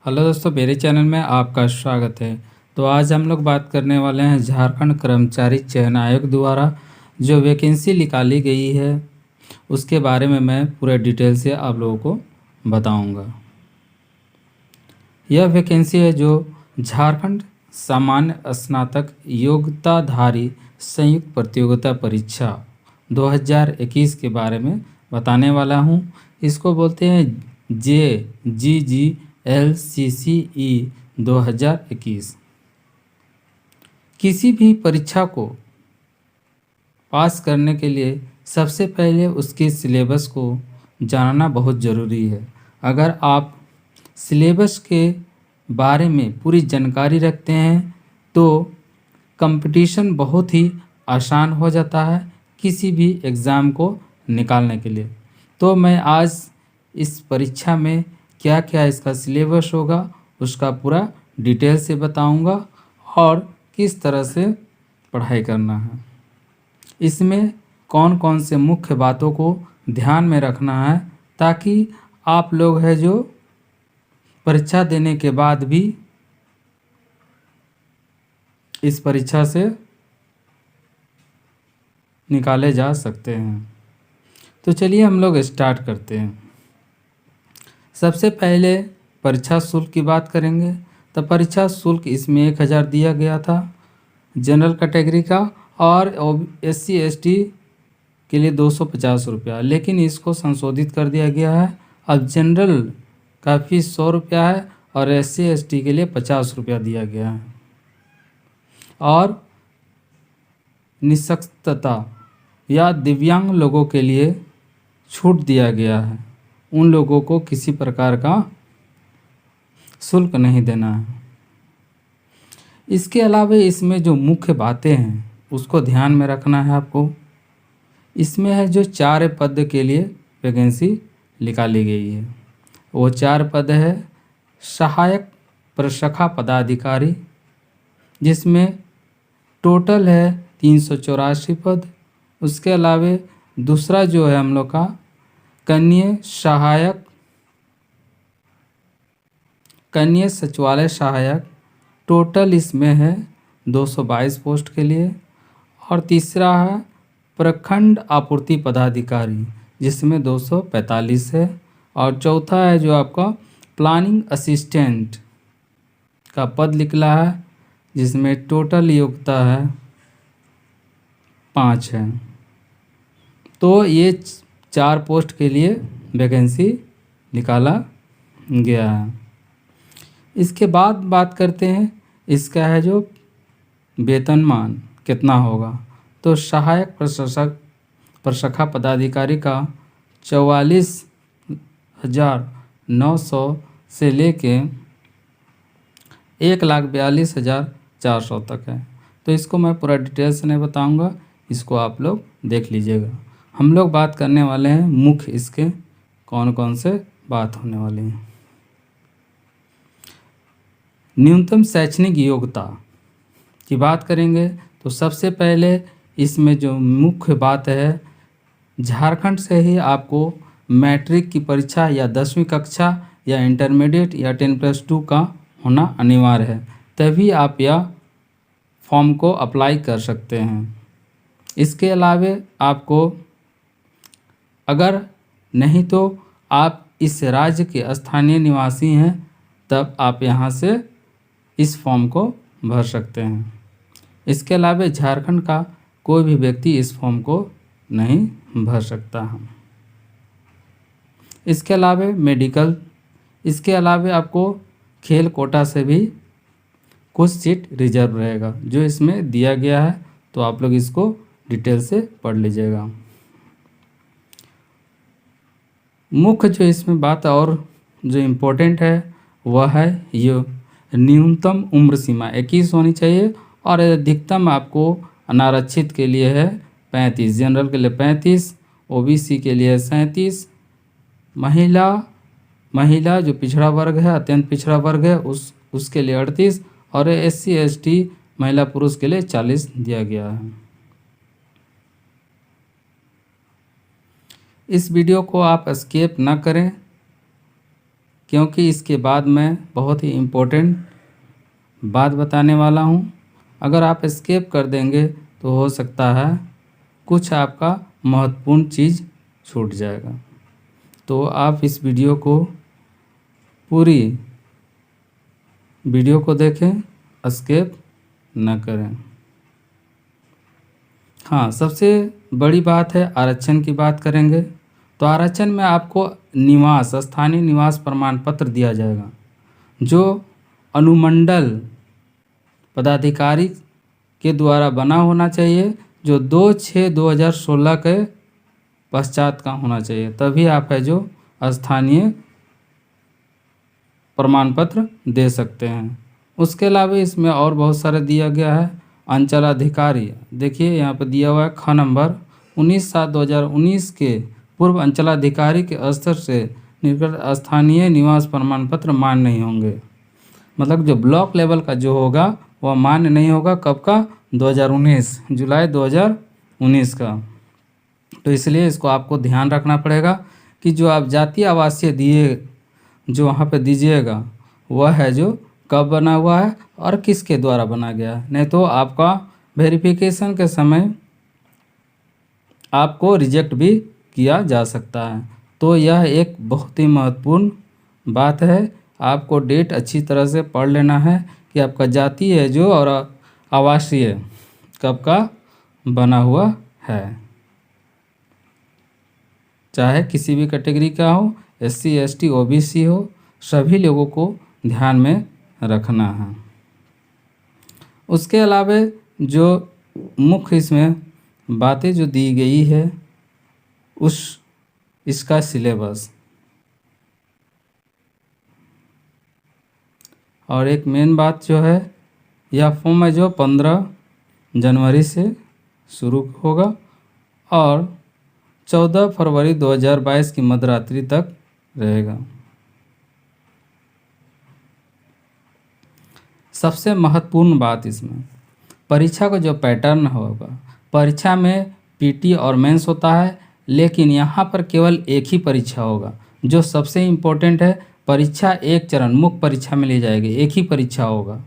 Hello दोस्तों, मेरे channel में आपका स्वागत है। तो आज हम लोग बात करने वाले हैं झारखंड कर्मचारी चयन आयोग द्वारा जो वैकेंसी निकाली गई है उसके बारे में मैं पूरे डिटेल से आप लोगों को बताऊंगा। यह वैकेंसी है जो झारखंड सामान्य स्नातक योग्यताधारी संयुक्त प्रतियोगिता परीक्षा 2021 के बारे में बताने वाला हूं। इसको बोलते हैं JGGLCCE 2021। किसी भी परीक्षा को पास करने के लिए सबसे पहले उसके सिलेबस को जानना बहुत ज़रूरी है। अगर आप सिलेबस के बारे में पूरी जानकारी रखते हैं तो कंपटीशन बहुत ही आसान हो जाता है किसी भी एग्ज़ाम को निकालने के लिए। तो मैं आज इस परीक्षा में क्या क्या इसका सिलेबस होगा उसका पूरा डिटेल से बताऊंगा और किस तरह से पढ़ाई करना है। इसमें कौन कौन से मुख्य बातों को ध्यान में रखना है ताकि आप लोग है जो परीक्षा देने के बाद भी इस परीक्षा से निकाले जा सकते हैं। तो चलिए हम लोग स्टार्ट करते हैं। सबसे पहले परीक्षा शुल्क की बात करेंगे। तो परीक्षा शुल्क इसमें 1000 दिया गया था जनरल कैटेगरी का, और SC/ST के लिए 250 रुपया, लेकिन इसको संशोधित कर दिया गया है। अब जनरल का फीस 100 रुपया है और SC/ST के लिए 50 रुपया दिया गया है। और निःशक्तता या दिव्यांग लोगों के लिए छूट दिया गया है, उन लोगों को किसी प्रकार का शुल्क नहीं देना है। इसके अलावा इसमें जो मुख्य बातें हैं उसको ध्यान में रखना है आपको। इसमें है जो 4 पद के लिए वैकेंसी निकाली गई है। वो 4 पद है सहायक प्रशाखा पदाधिकारी, जिसमें टोटल है 384 पद। उसके अलावा दूसरा जो है हम लोग का कन्या सचिवालय सहायक, टोटल इसमें है 222 पोस्ट के लिए। और तीसरा है प्रखंड आपूर्ति पदाधिकारी, जिसमें 245 है। और चौथा है जो आपका प्लानिंग असिस्टेंट का पद निकला है, जिसमें टोटल योग्यता है 5 है। तो ये 4 पोस्ट के लिए वैकेंसी निकाला गया है। इसके बाद बात करते हैं इसका है जो वेतनमान कितना होगा। तो सहायक प्रशाखा पदाधिकारी का 44,900 से लेके 1,42,400 तक है। तो इसको मैं पूरा डिटेल से नहीं बताऊंगा, इसको आप लोग देख लीजिएगा। हम लोग बात करने वाले हैं मुख्य इसके कौन कौन से बात होने वाली हैं। न्यूनतम शैक्षणिक योग्यता की बात करेंगे तो सबसे पहले इसमें जो मुख्य बात है, झारखंड से ही आपको मैट्रिक की परीक्षा या 10वीं कक्षा या इंटरमीडिएट या 10+2 का होना अनिवार्य है, तभी आप यह फॉर्म को अप्लाई कर सकते हैं। इसके अलावा आपको अगर नहीं तो आप इस राज्य के स्थानीय निवासी हैं तब आप यहाँ से इस फॉर्म को भर सकते हैं। इसके अलावा झारखंड का कोई भी व्यक्ति इस फॉर्म को नहीं भर सकता है। इसके अलावा मेडिकल, इसके अलावा आपको खेल कोटा से भी कुछ सीट रिजर्व रहेगा जो इसमें दिया गया है, तो आप लोग इसको डिटेल से पढ़ लीजिएगा। मुख्य जो इसमें बात और जो इम्पोर्टेंट है वह है ये न्यूनतम उम्र सीमा 21 होनी चाहिए, और अधिकतम आपको अनारक्षित के लिए है 35, जनरल के लिए 35, OBC के लिए 37, महिला जो पिछड़ा वर्ग है, अत्यंत पिछड़ा वर्ग है, उसके लिए 38, और SC/ST महिला पुरुष के लिए 40 दिया गया है। इस वीडियो को आप स्किप ना करें क्योंकि इसके बाद मैं बहुत ही इम्पोर्टेंट बात बताने वाला हूँ। अगर आप स्किप कर देंगे तो हो सकता है कुछ आपका महत्वपूर्ण चीज़ छूट जाएगा। तो आप इस पूरी वीडियो को देखें, स्किप न करें। हाँ, सबसे बड़ी बात है आरक्षण की बात करेंगे। तो आरक्षण में आपको स्थानीय निवास प्रमाण पत्र दिया जाएगा, जो अनुमंडल पदाधिकारी के द्वारा बना होना चाहिए, जो 2/6/2016 के पश्चात का होना चाहिए, तभी आप है जो स्थानीय प्रमाण पत्र दे सकते हैं। उसके अलावा इसमें और बहुत सारे दिया गया है। अंचलाधिकारी, देखिए यहाँ पर दिया हुआ है ख नंबर 19/7/2019 के पूर्व अंचलाधिकारी के स्तर से निकट स्थानीय निवास प्रमाण पत्र मान्य नहीं होंगे। मतलब जो ब्लॉक लेवल का जो होगा वह मान्य नहीं होगा। कब का? 2019, जुलाई 2019 का। तो इसलिए इसको आपको ध्यान रखना पड़ेगा कि जो आप जातीय आवासीय जो वहाँ पे दीजिएगा वह है जो कब बना हुआ है और किसके द्वारा बना गया है। नहीं तो आपका वेरिफिकेशन के समय आपको रिजेक्ट भी किया जा सकता है। तो यह एक बहुत ही महत्वपूर्ण बात है। आपको डेट अच्छी तरह से पढ़ लेना है कि आपका जातीय जो और आवासीय कब का बना हुआ है, चाहे किसी भी कैटेगरी का हो, SC ST OBC हो, सभी लोगों को ध्यान में रखना है। उसके अलावा जो मुख्य इसमें बातें जो दी गई है इसका सिलेबस और एक मेन बात जो है, यह फॉर्म है जो 15 जनवरी से शुरू होगा और 14 फरवरी 2022 की मध्यरात्रि तक रहेगा। सबसे महत्वपूर्ण बात इसमें परीक्षा का जो पैटर्न होगा, परीक्षा में PT और मेंस होता है, लेकिन यहाँ पर केवल एक ही परीक्षा होगा। जो सबसे इम्पोर्टेंट है, परीक्षा एक चरण मुख्य परीक्षा में ली जाएगी, एक ही परीक्षा होगा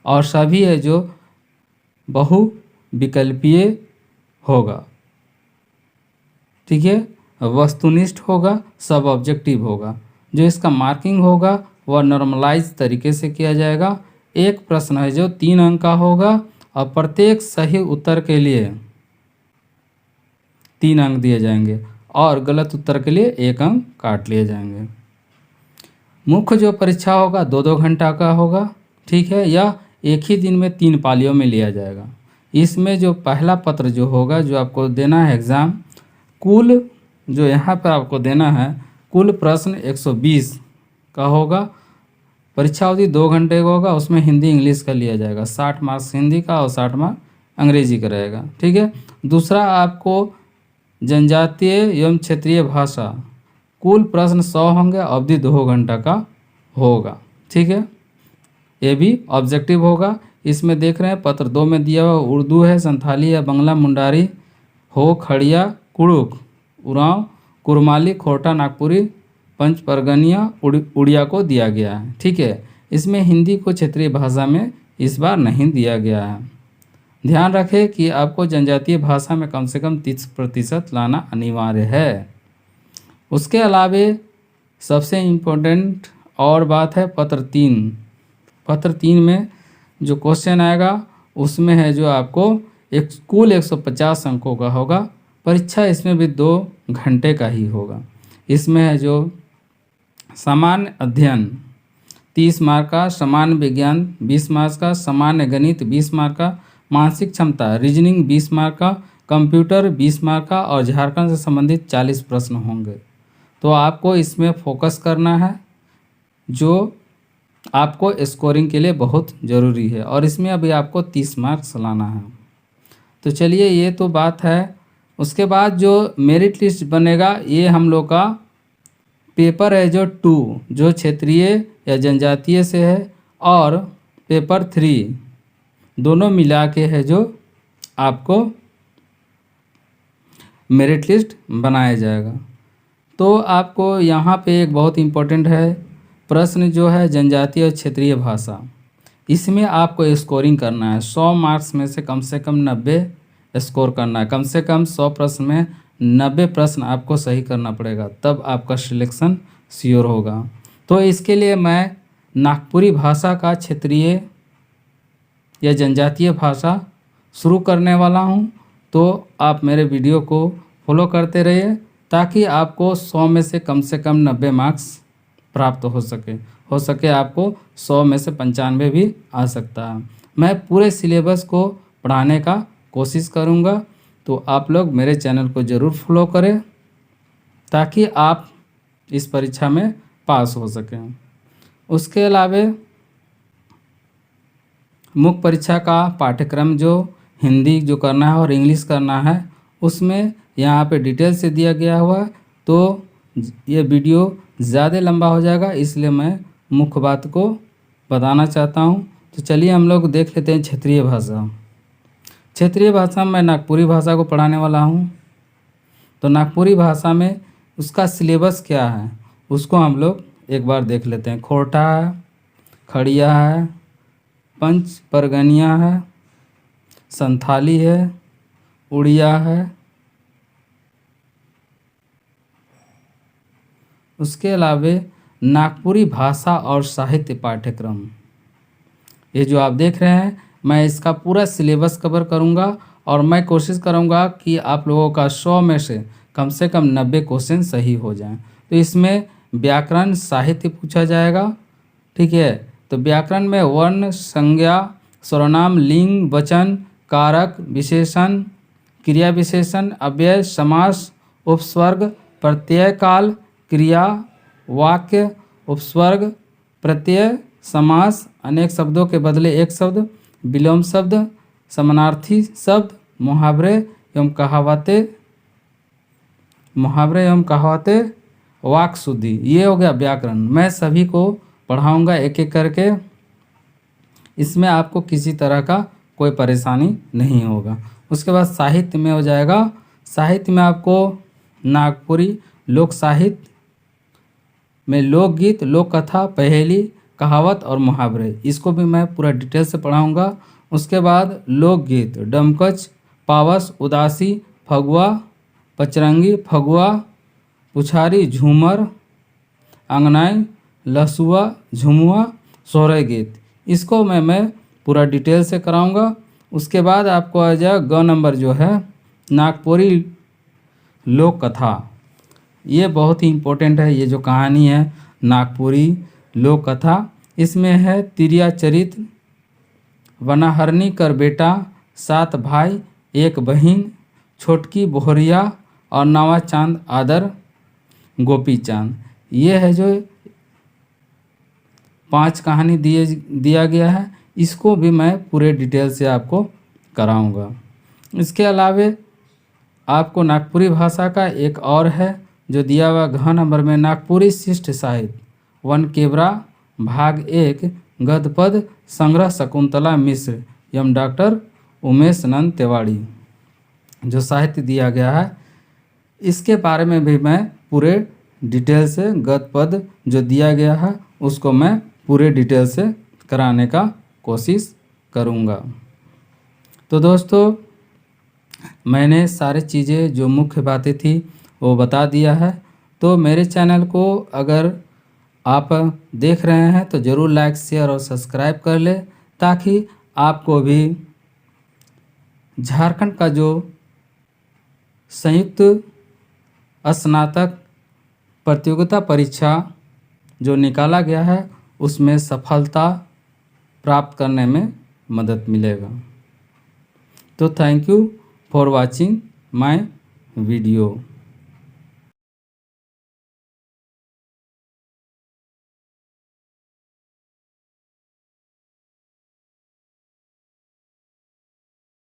और सभी है जो बहुविकल्पीय होगा। ठीक है, वस्तुनिष्ठ होगा, सब ऑब्जेक्टिव होगा। जो इसका मार्किंग होगा वह नॉर्मलाइज तरीके से किया जाएगा। एक प्रश्न है जो 3 अंक का होगा और प्रत्येक सही उत्तर के लिए 3 अंक दिए जाएंगे और गलत उत्तर के लिए 1 अंक काट लिए जाएंगे। मुख्य जो परीक्षा होगा 2-2 घंटा का होगा। ठीक है, या एक ही दिन में 3 पालियों में लिया जाएगा। इसमें जो पहला पत्र जो होगा, जो आपको देना है एग्ज़ाम, कुल जो यहाँ पर आपको देना है कुल प्रश्न 120 का होगा। परीक्षा अवधि 2 घंटे का होगा। उसमें हिंदी इंग्लिश का लिया जाएगा, 60 मार्क्स हिंदी का और 60 मार्क्स अंग्रेजी का रहेगा। ठीक है, दूसरा आपको जनजातीय एवं क्षेत्रीय भाषा, कुल प्रश्न 100 होंगे, अवधि 2 घंटा का होगा। ठीक है, ये भी ऑब्जेक्टिव होगा। इसमें देख रहे हैं पत्र 2 में दिया हुआ उर्दू है, संथाली है, बंगला, मुंडारी हो, खड़िया, कुड़ुक, उरांव, कुरमाली, खोटा, नागपुरी, पंच परगनिया, उड़िया को दिया गया है। ठीक है, इसमें हिंदी को क्षेत्रीय भाषा में इस बार नहीं दिया गया है। ध्यान रखें कि आपको जनजातीय भाषा में कम से कम 30% लाना अनिवार्य है। उसके अलावे सबसे इम्पोर्टेंट और बात है पत्र 3। पत्र 3 में जो क्वेश्चन आएगा उसमें है जो आपको कुल 150 अंकों का होगा। परीक्षा इसमें भी 2 घंटे का ही होगा। इसमें है जो सामान्य अध्ययन 30 मार्क का, सामान्य विज्ञान 20 मार्क्स का, सामान्य गणित 20 मार्क का, मानसिक क्षमता रीजनिंग 20 मार्क का, कंप्यूटर 20 मार्क का और झारखंड से संबंधित 40 प्रश्न होंगे। तो आपको इसमें फोकस करना है, जो आपको स्कोरिंग के लिए बहुत ज़रूरी है और इसमें अभी आपको 30 मार्क्स लाना है। तो चलिए, ये तो बात है। उसके बाद जो मेरिट लिस्ट बनेगा, ये हम लोग का पेपर है जो 2 जो क्षेत्रीय या जनजातीय से है और पेपर 3 दोनों मिला के है जो आपको मेरिट लिस्ट बनाया जाएगा। तो आपको यहाँ पे एक बहुत इम्पोर्टेंट है, प्रश्न जो है जनजातीय और क्षेत्रीय भाषा, इसमें आपको स्कोरिंग करना है। 100 मार्क्स में से कम 90 स्कोर करना है। कम से कम 100 प्रश्न में 90 प्रश्न आपको सही करना पड़ेगा, तब आपका सिलेक्शन श्योर होगा। तो इसके लिए मैं नागपुरी भाषा का क्षेत्रीय या जनजातीय भाषा शुरू करने वाला हूं। तो आप मेरे वीडियो को फॉलो करते रहिए ताकि आपको 100 में से कम 90 मार्क्स प्राप्त हो सके आपको 100 में से 95 भी आ सकता है। मैं पूरे सिलेबस को पढ़ाने का कोशिश करूंगा, तो आप लोग मेरे चैनल को ज़रूर फॉलो करें ताकि आप इस परीक्षा में पास हो सकें। उसके अलावा मुख्य परीक्षा का पाठ्यक्रम जो हिंदी जो करना है और इंग्लिश करना है, उसमें यहाँ पे डिटेल से दिया गया हुआ है। तो ये वीडियो ज़्यादा लंबा हो जाएगा, इसलिए मैं मुख्य बात को बताना चाहता हूँ। तो चलिए हम लोग देख लेते हैं क्षेत्रीय भाषा। क्षेत्रीय भाषा में मैं नागपुरी भाषा को पढ़ाने वाला हूँ। तो नागपुरी भाषा में उसका सिलेबस क्या है उसको हम लोग एक बार देख लेते हैं। खोरठा है, खड़िया है, पंच परगनिया है, संथाली है, उड़िया है। उसके अलावा नागपुरी भाषा और साहित्य पाठ्यक्रम, ये जो आप देख रहे हैं, मैं इसका पूरा सिलेबस कवर करूंगा और मैं कोशिश करूंगा कि आप लोगों का 100 में से कम 90 क्वेश्चन सही हो जाएं। तो इसमें व्याकरण साहित्य पूछा जाएगा, ठीक है। तो व्याकरण में वर्ण, संज्ञा, सर्वनाम, लिंग, वचन, कारक, विशेषण, क्रिया विशेषण, अव्यय, समास, उपस्वर्ग, प्रत्यय काल, क्रिया, वाक्य, उपस्वर्ग, प्रत्यय, समास, अनेक शब्दों के बदले एक शब्द, विलोम शब्द, समानार्थी शब्द, मुहावरे एवं कहावतें, वाक शुद्धि, ये हो गया व्याकरण। मैं सभी को पढ़ाऊंगा एक एक करके, इसमें आपको किसी तरह का कोई परेशानी नहीं होगा। उसके बाद साहित्य में हो जाएगा। साहित्य में आपको नागपुरी लोक साहित्य में लोकगीत, लोक कथा, पहेली, कहावत और मुहावरे, इसको भी मैं पूरा डिटेल से पढ़ाऊंगा। उसके बाद लोकगीत डमकच, पावस, उदासी, फगुआ, पचरंगी, फगुआ, पुछारी, झूमर, अंगनाई, लसुआ, झुमुआ, सोहरे गीत, इसको मैं पूरा डिटेल से कराऊंगा। उसके बाद आपको आ जाए ग नंबर जो है नागपुरी लोक कथा, ये बहुत ही इम्पोर्टेंट है। ये जो कहानी है नागपुरी लोक कथा, इसमें है तिरिया चरित्र, वनाहरनी कर बेटा, 7 भाई 1 बहन, छोटकी बोहरिया और नवा चांद आदर गोपी चांद, ये है जो 5 कहानी दिया गया है। इसको भी मैं पूरे डिटेल से आपको कराऊंगा। इसके अलावा आपको नागपुरी भाषा का एक और है जो दिया हुआ घ नंबर में, नागपुरी शिष्ट साहित्य वन केवरा भाग 1 गद्यपद संग्रह शकुंतला मिश्र एवं डॉक्टर उमेश नंद तिवारी, जो साहित्य दिया गया है, इसके बारे में भी मैं पूरे डिटेल से गद्यपद जो दिया गया है उसको मैं पूरे डिटेल से कराने का कोशिश करूँगा। तो दोस्तों, मैंने सारी चीज़ें जो मुख्य बातें थी वो बता दिया है। तो मेरे चैनल को अगर आप देख रहे हैं तो ज़रूर लाइक, शेयर और सब्सक्राइब कर ले, ताकि आपको भी झारखंड का जो संयुक्त स्नातक प्रतियोगिता परीक्षा जो निकाला गया है उसमें सफलता प्राप्त करने में मदद मिलेगा। तो thank you for watching my video.